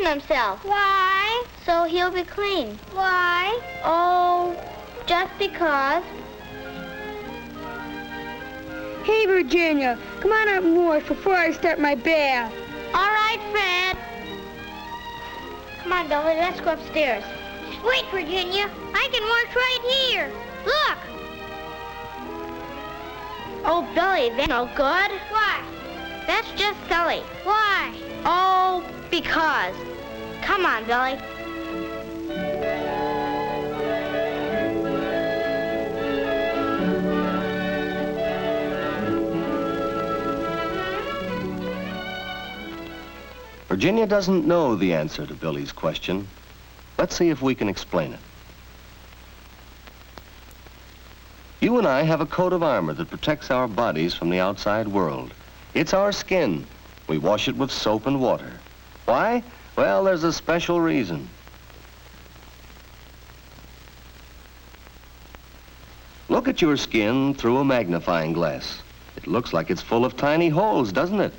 washing himself. Why? So he'll be clean. Why? Oh, just because. Hey, Virginia, come on up and wash before I start my bath. All right, Fred. Come on, Billy, let's go upstairs. Wait, Virginia. I can wash right here. Look. Oh, Billy, they're no good. Why? That's just silly. Why? Oh, because. Come on, Billy. Virginia doesn't know the answer to Billy's question. Let's see if we can explain it. You and I have a coat of armor that protects our bodies from the outside world. It's our skin. We wash it with soap and water. Why? Well, there's a special reason. Look at your skin through a magnifying glass. It looks like it's full of tiny holes, doesn't it?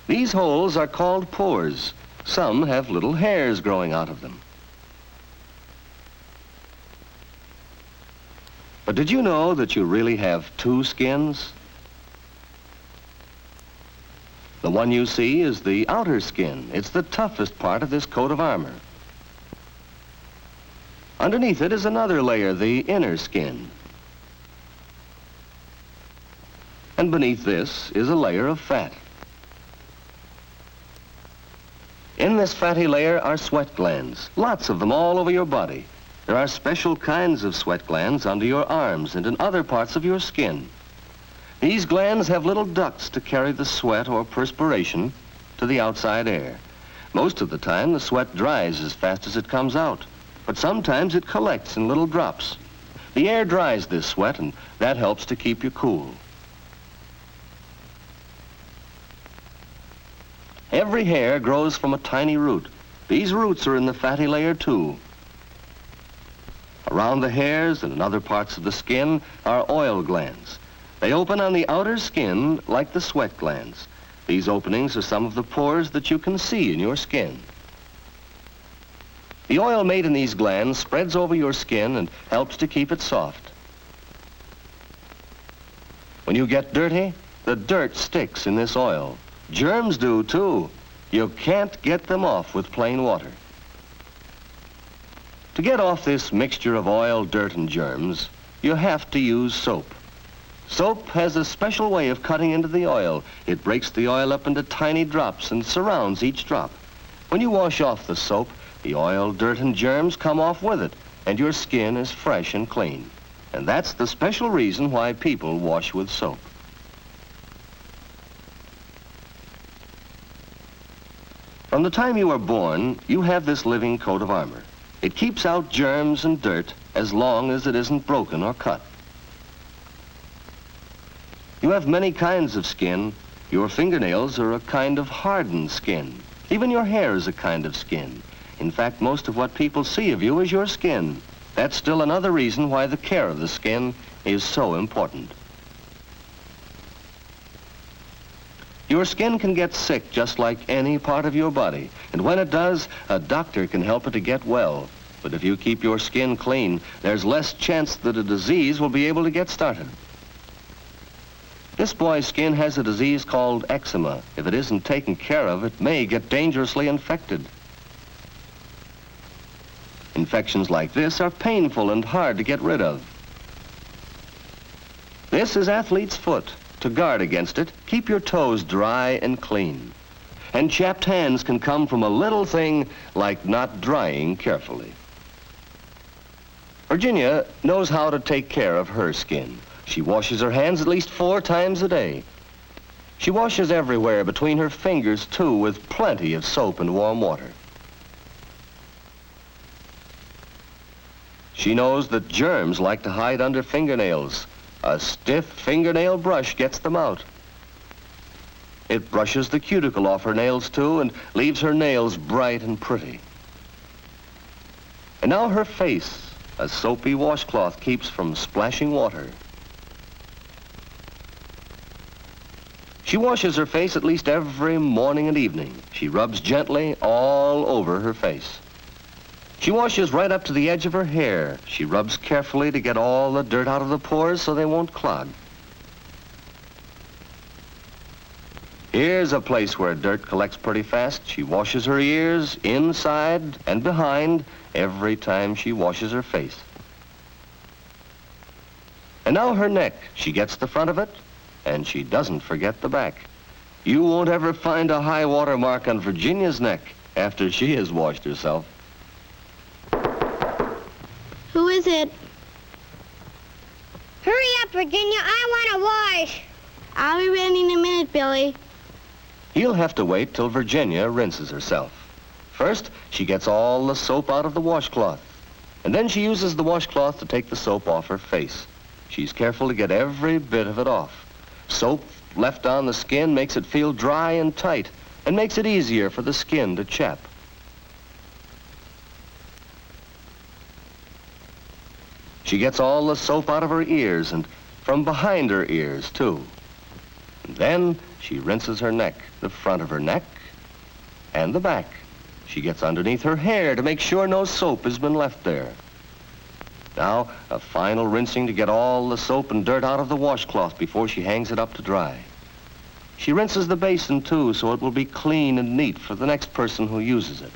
These holes are called pores. Some have little hairs growing out of them. But did you know that you really have two skins? The one you see is the outer skin. It's the toughest part of this coat of armor. Underneath it is another layer, the inner skin. And beneath this is a layer of fat. In this fatty layer are sweat glands, lots of them all over your body. There are special kinds of sweat glands under your arms and in other parts of your skin. These glands have little ducts to carry the sweat or perspiration to the outside air. Most of the time, the sweat dries as fast as it comes out, but sometimes it collects in little drops. The air dries this sweat, and that helps to keep you cool. Every hair grows from a tiny root. These roots are in the fatty layer, too. Around the hairs and in other parts of the skin are oil glands. They open on the outer skin like the sweat glands. These openings are some of the pores that you can see in your skin. The oil made in these glands spreads over your skin and helps to keep it soft. When you get dirty, the dirt sticks in this oil. Germs do, too. You can't get them off with plain water. To get off this mixture of oil, dirt, and germs, you have to use soap. Soap has a special way of cutting into the oil. It breaks the oil up into tiny drops and surrounds each drop. When you wash off the soap, the oil, dirt, and germs come off with it, and your skin is fresh and clean. And that's the special reason why people wash with soap. From the time you are born, you have this living coat of armor. It keeps out germs and dirt as long as it isn't broken or cut. You have many kinds of skin. Your fingernails are a kind of hardened skin. Even your hair is a kind of skin. In fact, most of what people see of you is your skin. That's still another reason why the care of the skin is so important. Your skin can get sick just like any part of your body, and when it does, a doctor can help it to get well. But if you keep your skin clean, there's less chance that a disease will be able to get started. This boy's skin has a disease called eczema. If it isn't taken care of, it may get dangerously infected. Infections like this are painful and hard to get rid of. This is athlete's foot. To guard against it, keep your toes dry and clean. And chapped hands can come from a little thing like not drying carefully. Virginia knows how to take care of her skin. She washes her hands at least 4 times a day. She washes everywhere between her fingers, too, with plenty of soap and warm water. She knows that germs like to hide under fingernails. A stiff fingernail brush gets them out. It brushes the cuticle off her nails, too, and leaves her nails bright and pretty. And now her face. A soapy washcloth keeps from splashing water. She washes her face at least every morning and evening. She rubs gently all over her face. She washes right up to the edge of her hair. She rubs carefully to get all the dirt out of the pores so they won't clog. Here's a place where dirt collects pretty fast. She washes her ears inside and behind every time she washes her face. And now her neck. She gets the front of it, and she doesn't forget the back. You won't ever find a high water mark on Virginia's neck after she has washed herself. Who is it? Hurry up, Virginia. I want to wash. I'll be ready in a minute, Billy. He'll have to wait till Virginia rinses herself. First, she gets all the soap out of the washcloth, and then she uses the washcloth to take the soap off her face. She's careful to get every bit of it off. Soap left on the skin makes it feel dry and tight and makes it easier for the skin to chap. She gets all the soap out of her ears and from behind her ears, too. And then she rinses her neck, the front of her neck and the back. She gets underneath her hair to make sure no soap has been left there. Now, a final rinsing to get all the soap and dirt out of the washcloth before she hangs it up to dry. She rinses the basin, too, so it will be clean and neat for the next person who uses it.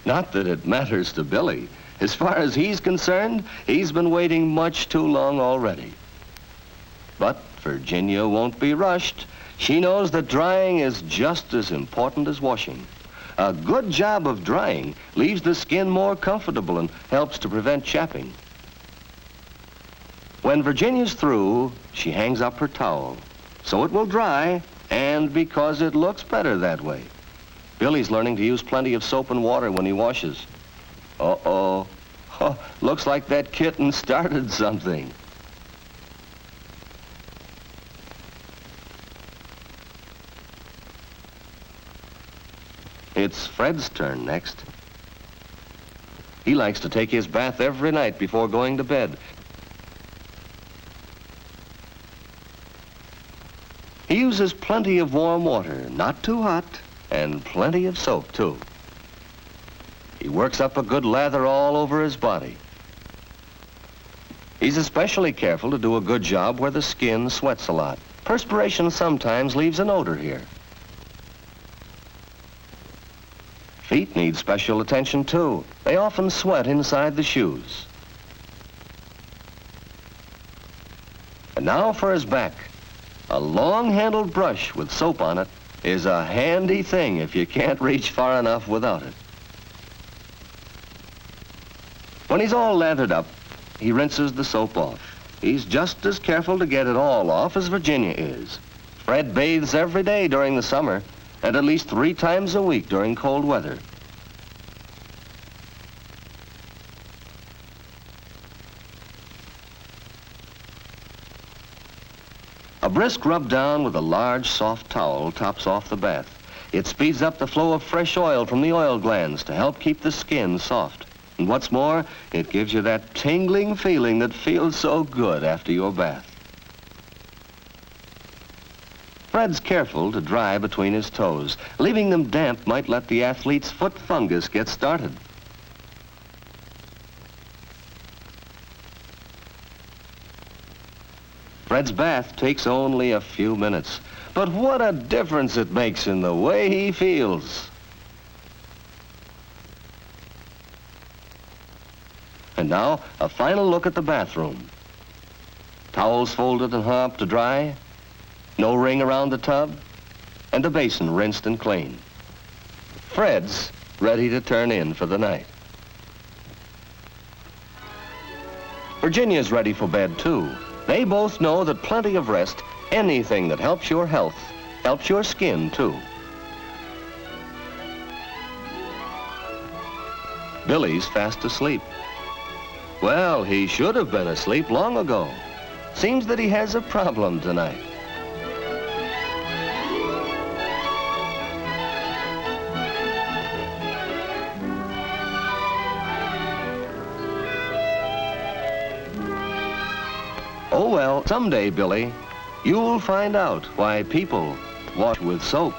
Not that it matters to Billy. As far as he's concerned, he's been waiting much too long already. But Virginia won't be rushed. She knows that drying is just as important as washing. A good job of drying leaves the skin more comfortable and helps to prevent chapping. When Virginia's through, she hangs up her towel, so it will dry, and because it looks better that way. Billy's learning to use plenty of soap and water when he washes. Uh-oh. Oh, looks like that kitten started something. It's Fred's turn next. He likes to take his bath every night before going to bed. He uses plenty of warm water, not too hot, and plenty of soap, too. He works up a good lather all over his body. He's especially careful to do a good job where the skin sweats a lot. Perspiration sometimes leaves an odor here. Feet need special attention, too. They often sweat inside the shoes. And now for his back. A long-handled brush with soap on it is a handy thing if you can't reach far enough without it. When he's all lathered up, he rinses the soap off. He's just as careful to get it all off as Virginia is. Fred bathes every day during the summer, and at least 3 times a week during cold weather. A brisk rub down with a large, soft towel tops off the bath. It speeds up the flow of fresh oil from the oil glands to help keep the skin soft. And what's more, it gives you that tingling feeling that feels so good after your bath. Fred's careful to dry between his toes. Leaving them damp might let the athlete's foot fungus get started. Fred's bath takes only a few minutes, but what a difference it makes in the way he feels. And now, a final look at the bathroom. Towels folded and hung up to dry, no ring around the tub, and the basin rinsed and clean. Fred's ready to turn in for the night. Virginia's ready for bed, too. They both know that plenty of rest, anything that helps your health, helps your skin, too. Billy's fast asleep. Well, he should have been asleep long ago. Seems that he has a problem tonight. Oh well, someday, Billy, you'll find out why people wash with soap.